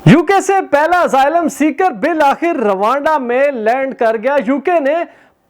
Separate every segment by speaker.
Speaker 1: UK से पहला asylum Sikar bill आखिर रवांडा में लैंड कर गया। यूके ने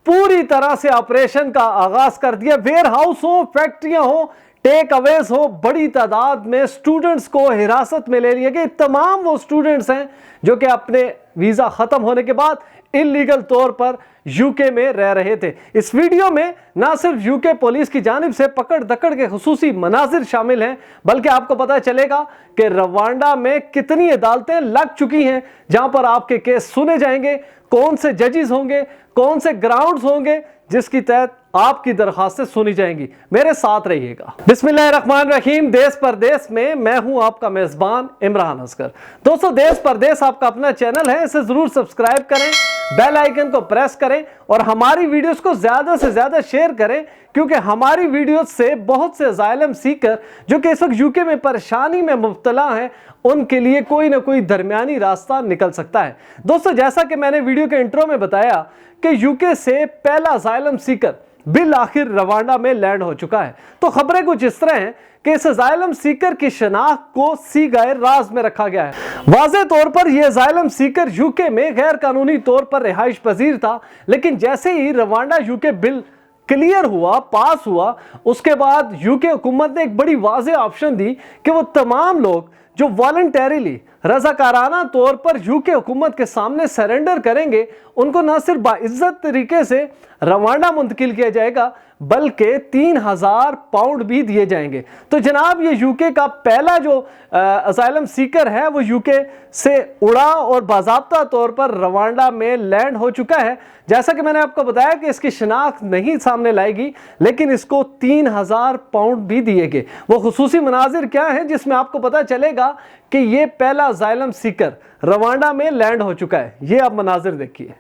Speaker 1: पूरी तरह से ऑपरेशन का आगाज कर दिया। वेयर हाउस हो, फैक्ट्रियां हो, टेक अवेज हो, बड़ी तादाद में स्टूडेंट्स को हिरासत में ले लिया गया। तमाम वो स्टूडेंट्स हैं जो कि अपने वीजा खत्म होने के बाद इलीगल तौर पर यूके में रह रहे थे। इस वीडियो में ना सिर्फ यूके पुलिस की जानिब से पकड़ दकड़ के खुसूसी मनाजिर शामिल हैं, बल्कि आपको पता चलेगा कि रवांडा में कितनी अदालतें लग चुकी हैं जहां पर आपके केस सुने जाएंगे, कौन से जजेस होंगे, कौन से ग्राउंड्स होंगे जिसकी तहत आपकी दरखास्तें सुनी जाएंगी। मेरे साथ रहिएगा। बिस्मिल्लाहिर्रहमानिर्रहीम। देश परदेश में मैं हूं आपका मेजबान इमरान असगर। दोस्तों, देश परदेश आपका अपना चैनल है, इसे जरूर सब्सक्राइब करें, बेल आइकन को प्रेस करें और हमारी वीडियोस को ज्यादा से ज्यादा शेयर करें, क्योंकि हमारी वीडियोस से बहुत से असाइलम सीकर जो कि इस वक्त यूके में परेशानी में मुब्तला हैं, उनके लिए कोई ना कोई दरमियानी रास्ता निकल सकता है। दोस्तों, जैसा कि मैंने वीडियो के इंट्रो में बताया कि यूके से पहला असाइलम सीकर बिल आखिर रवांडा में लैंड हो चुका है। तो खबरें कुछ इस तरह हैं कि इस असाइलम सीकर की शनाख्त को सीगाए राज में रखा गया है। वाज़े तौर पर यह असाइलम सीकर यूके में गैर कानूनी तौर पर रिहाइश पजीर था, लेकिन जैसे ही रवांडा यूके बिल क्लियर हुआ, पास हुआ, उसके बाद यूके हुकूमत ने एक बड़ी वाज़े ऑप्शन दी कि वो तमाम लोग जो वॉलंटरीली रजाकाराना तौर पर यूके हुकूमत के सामने सरेंडर करेंगे, उनको न सिर्फ बाइज्जत तरीके से रवांडा मुंतकिल किया जाएगा, बल्कि 3000 पाउंड भी दिए जाएंगे। तो जनाब, ये यूके का पहला जो असाइलम सीकर है वो यूके से उड़ा और बाज़ाब्ता तौर पर रवांडा में लैंड हो चुका है। जैसा कि मैंने आपको बताया कि इसकी शनाख्त नहीं सामने लाएगी, लेकिन इसको 3000 पाउंड भी दिए गए। वो खुसूसी मनाजिर क्या है जिसमें आपको पता चलेगा कि ये पहला असाइलम सीकर रवांडा में लैंड हो चुका है। ये आप मनाजिर देखिए।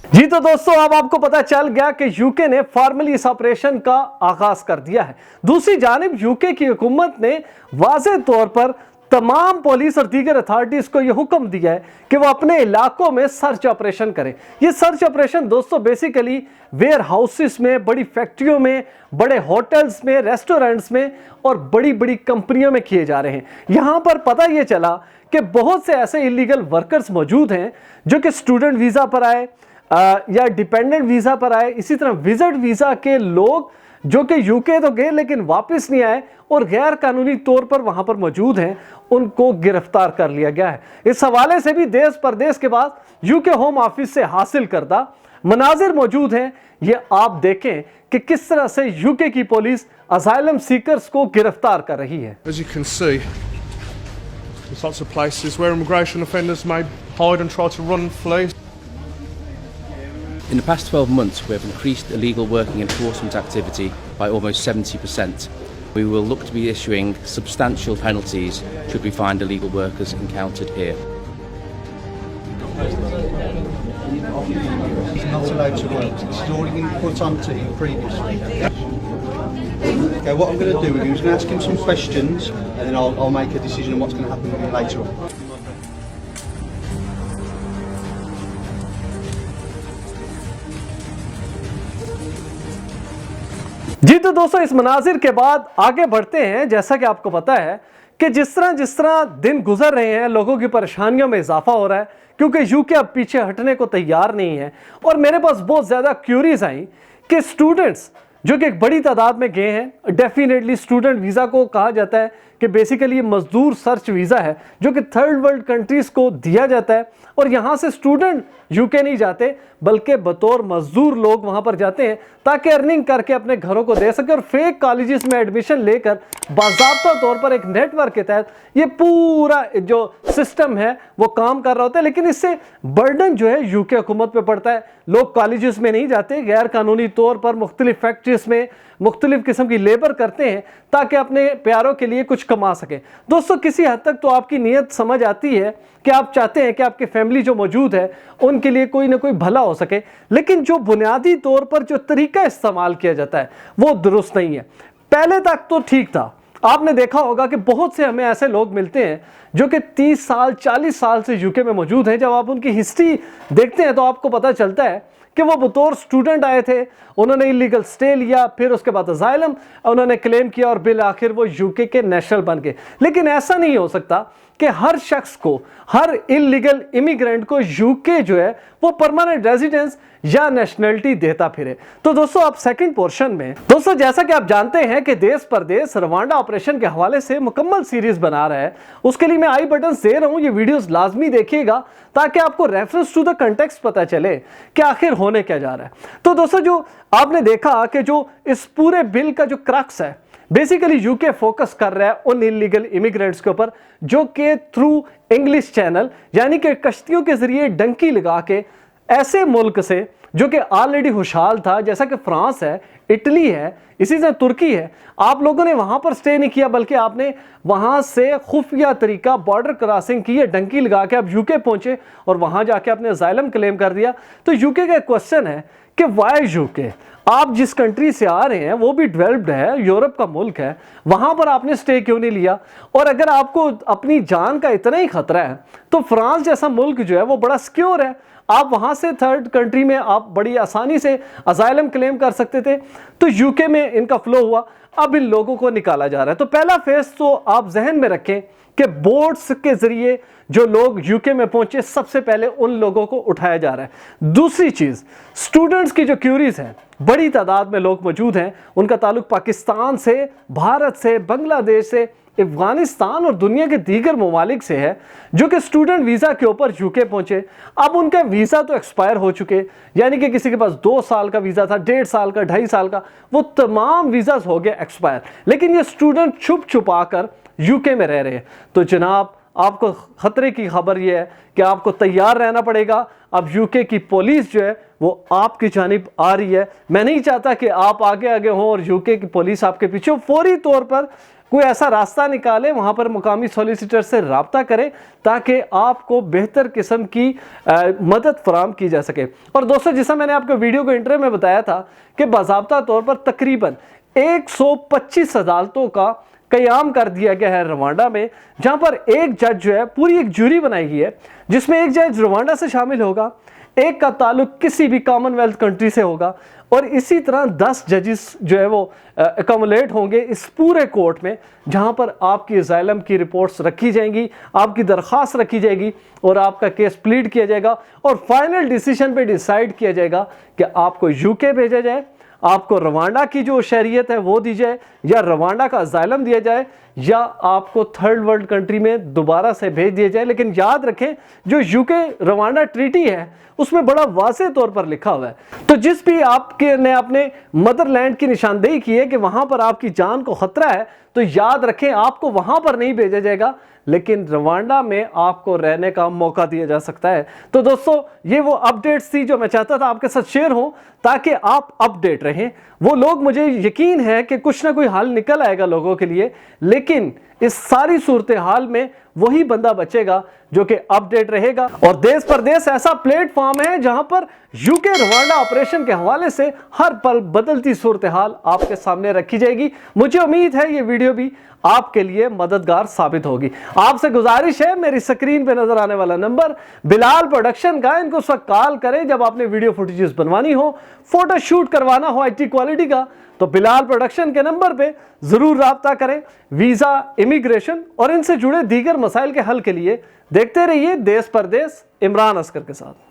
Speaker 1: जी तो दोस्तों, अब आपको पता चल गया कि यूके ने फॉर्मली इस ऑपरेशन का आगाज कर दिया है। दूसरी जानिब यूके की हुकूमत ने वाज़े तौर पर तमाम पुलिस और दीगर अथॉरिटीज को यह हुक्म दिया है कि वो अपने इलाकों में सर्च ऑपरेशन करें। ये सर्च ऑपरेशन दोस्तों बेसिकली वेयर हाउसेस में, बड़ी फैक्ट्रियों में, बड़े होटल्स में, रेस्टोरेंट्स में और बड़ी बड़ी कंपनियों में किए जा रहे हैं। यहां पर पता यह चला कि बहुत से ऐसे इलीगल वर्कर्स मौजूद हैं जो कि स्टूडेंट वीजा पर आए या डिपेंडेंट वीजा पर आए, इसी तरह विजिट वीजा के लोग जो कि यूके तो गए लेकिन वापस नहीं आए और गैर कानूनी तौर पर वहां पर मौजूद हैं, उनको गिरफ्तार कर लिया गया है। इस हवाले से भी देश परदेश के बाद यूके होम ऑफिस से हासिल करदा मनाजिर मौजूद हैं। ये आप देखें कि किस तरह से यूके की पुलिस असाइलम सीकर्स को गिरफ्तार कर रही है।
Speaker 2: As you can see, there's lots of places where immigration offenders may hide and try to run and flee.
Speaker 3: In the past 12 months, we have increased illegal working enforcement activity by almost 70%. We will look to be issuing substantial penalties should we find illegal workers encountered here.
Speaker 4: He's not allowed to work. It's already been put onto him previously. Okay, what I'm going to do with him is going to ask him some questions, and then I'll make a decision on what's going to happen with him later on.
Speaker 1: जी तो दोस्तों, इस मनाजिर के बाद आगे बढ़ते हैं। जैसा कि आपको पता है कि जिस तरह दिन गुजर रहे हैं, लोगों की परेशानियों में इजाफा हो रहा है, क्योंकि यूके अब पीछे हटने को तैयार नहीं है। और मेरे पास बहुत ज़्यादा क्यूरीज आई कि स्टूडेंट्स जो कि एक बड़ी तादाद में गए हैं, डेफिनेटली स्टूडेंट वीज़ा को कहा जाता है कि बेसिकली ये मजदूर सर्च वीज़ा है जो कि थर्ड वर्ल्ड कंट्रीज़ को दिया जाता है, और यहाँ से स्टूडेंट यूके नहीं जाते बल्कि बतौर मजदूर लोग वहाँ पर जाते हैं ताकि अर्निंग करके अपने घरों को दे सके और फेक कॉलेजेस में एडमिशन लेकर बाज़ाब्ता तौर पर एक नेटवर्क के तहत ये पूरा जो सिस्टम है वो काम कर रहा होता है। लेकिन इससे बर्डन जो है यूके हुकूमत पे पड़ता है। लोग कॉलेजेस में नहीं जाते, गैर कानूनी तौर पर मुख्तलिफ फैक्ट्रीज में मुख्तलिफ किस्म की लेबर करते हैं ताकि अपने प्यारों के लिए कुछ कमा सकें। दोस्तों, किसी हद तक तो आपकी नीयत समझ आती है कि आप चाहते हैं कि आपकी फैमिली जो मौजूद है उनके लिए कोई ना कोई भला हो सके, लेकिन जो बुनियादी तौर पर जो तरीका इस्तेमाल किया जाता है वो दुरुस्त नहीं है। पहले तक तो ठीक था, आपने देखा होगा कि बहुत से हमें ऐसे लोग मिलते हैं जो कि 30 साल 40 साल से यूके में मौजूद हैं। जब आप उनकी हिस्ट्री देखते हैं तो आपको पता चलता है कि वो बतौर स्टूडेंट आए थे, उन्होंने इलीगल स्टे लिया, फिर उसके बाद अजाइलम उन्होंने क्लेम किया और बिल आखिर वो यूके के नेशनल बन गए। लेकिन ऐसा नहीं हो सकता कि हर शख्स को, हर इलीगल इमिग्रेंट को यूके जो है वो परमानेंट रेजिडेंस या नेशनलिटी देता फिरे। तो दोस्तों आप सेकंड पोर्शन में, दोस्तों जैसा कि आप जानते हैं कि देश परदेश रवांडा ऑपरेशन के हवाले से मुकम्मल सीरीज बना रहा है, उसके लिए मैं आई बटन दे रहा हूं, ये वीडियोस लाजमी देखिएगा ताकि आपको रेफरेंस टू द कंटेक्स्ट पता चले कि आखिर होने क्या जा रहा है। तो दोस्तों जो आपने देखा कि जो इस पूरे बिल का जो क्रक्स है, बेसिकली यूके फोकस कर रहा है उन इलीगल इमिग्रेंट्स के ऊपर जो कि थ्रू इंग्लिश चैनल यानी कि कश्तियों के जरिए डंकी लगा के ऐसे मुल्क से जो कि ऑलरेडी खुशहाल था, जैसा कि फ्रांस है, इटली है, इसी तरह तुर्की है, आप लोगों ने वहां पर स्टे नहीं किया बल्कि आपने वहां से खुफिया तरीका बॉर्डर क्रॉसिंग की है, डंकी लगा के आप यूके पहुंचे और वहां जाके आपने असाइलम क्लेम कर दिया। तो यूके का क्वेश्चन है कि वाई यूके, आप जिस कंट्री से आ रहे हैं वो भी डेवलप्ड है, यूरोप का मुल्क है, वहां पर आपने स्टे क्यों नहीं लिया? और अगर आपको अपनी जान का इतना ही खतरा है तो फ्रांस जैसा मुल्क जो है वो बड़ा सिक्योर है, आप वहां से थर्ड कंट्री में आप बड़ी आसानी से असाइलम क्लेम कर सकते थे। तो यूके में इनका फ्लो हुआ, अब इन लोगों को निकाला जा रहा है। तो पहला फेज तो आप जहन में रखें कि बोट्स के जरिए जो लोग यूके में पहुंचे सबसे पहले उन लोगों को उठाया जा रहा है। दूसरी चीज, स्टूडेंट्स की जो क्यूरीज हैं, बड़ी तादाद में लोग मौजूद हैं, उनका ताल्लुक पाकिस्तान से, भारत से, बांग्लादेश से, अफगानिस्तान और दुनिया के दीगर ममालिक से है, जो कि स्टूडेंट वीज़ा के ऊपर यूके पहुंचे। अब उनका वीज़ा तो एक्सपायर हो चुके, यानी कि किसी के पास 2 साल का वीज़ा था, 1.5 साल का, 2.5 साल का, वो तमाम वीज़ा हो गए एक्सपायर। लेकिन ये स्टूडेंट छुप छुपा कर यूके में रह रहे हैं। तो जनाब आपको खतरे की खबर यह है कि आपको तैयार रहना पड़ेगा। अब यूके की पुलिस जो है वो आपकी जानिब आ रही है। मैं नहीं चाहता कि आप आगे आगे हों और यूके की पुलिस आपके पीछे हो। फौरी तौर पर कोई ऐसा रास्ता निकाले, वहां पर मुकामी सॉलिसिटर से राब्ता करें ताकि आपको बेहतर किस्म की मदद फराम की जा सके। और दोस्तों जैसा मैंने आपको वीडियो को इंटरव्यू में बताया था कि बाज़ाब्ता तौर पर तकरीबन 125 अदालतों का कयाम कर दिया गया है रवांडा में, जहां पर एक जज जो है, पूरी एक जूरी बनाई गई है जिसमें एक जज रवांडा से शामिल होगा, एक का ताल्लुक किसी भी कॉमनवेल्थ कंट्री से होगा और इसी तरह 10 जजेस जो है वो एकमुलेट होंगे इस पूरे कोर्ट में, जहां पर आपकी असाइलम की रिपोर्ट्स रखी जाएंगी, आपकी दरख्वास्त रखी जाएगी और आपका केस प्लीड किया जाएगा और फाइनल डिसीजन पे डिसाइड किया जाएगा कि आपको यूके भेजा जाए, आपको रवांडा की जो शरीयत है वो दी जाए या रवांडा का असाइलम दिया जाए या आपको थर्ड वर्ल्ड कंट्री में दोबारा से भेज दिया जाए। लेकिन याद रखें जो यूके रवांडा ट्रीटी है उसमें बड़ा वाज़ेह तौर पर लिखा हुआ है। तो जिस भी आपके ने अपने मदरलैंड की निशानदेही की है कि वहां पर आपकी जान को खतरा है, तो याद रखें आपको वहां पर नहीं भेजा जाएगा लेकिन रवांडा में आपको रहने का मौका दिया जा सकता है। तो दोस्तों ये वो अपडेट्स थी जो मैं चाहता था आपके साथ शेयर हो ताकि आप अपडेट रहें। वो लोग, मुझे यकीन है कि कुछ ना कोई हल निकल आएगा लोगों के लिए, लेकिन इस सारी सूरत हाल में वही बंदा बचेगा जो कि अपडेट रहेगा। और देश परदेश ऐसा प्लेटफॉर्म है जहां पर यूके रवांडा ऑपरेशन के हवाले से हर पल बदलती सूरत हाल आपके सामने रखी जाएगी। मुझे उम्मीद है ये वीडियो भी आपके लिए मददगार साबित होगी। आपसे गुजारिश है, मेरी स्क्रीन पे नजर आने वाला नंबर बिलाल प्रोडक्शन का, इनको उस वक्त कॉल करें जब आपने वीडियो फुटेजेस बनवानी हो, फोटो शूट करवाना हो IT क्वालिटी का, तो बिलाल प्रोडक्शन के नंबर पे जरूर राब्ता करें। वीजा, इमिग्रेशन और इनसे जुड़े दीगर मसाइल के हल के लिए देखते रहिए देश परदेश इमरान अस्कर के साथ।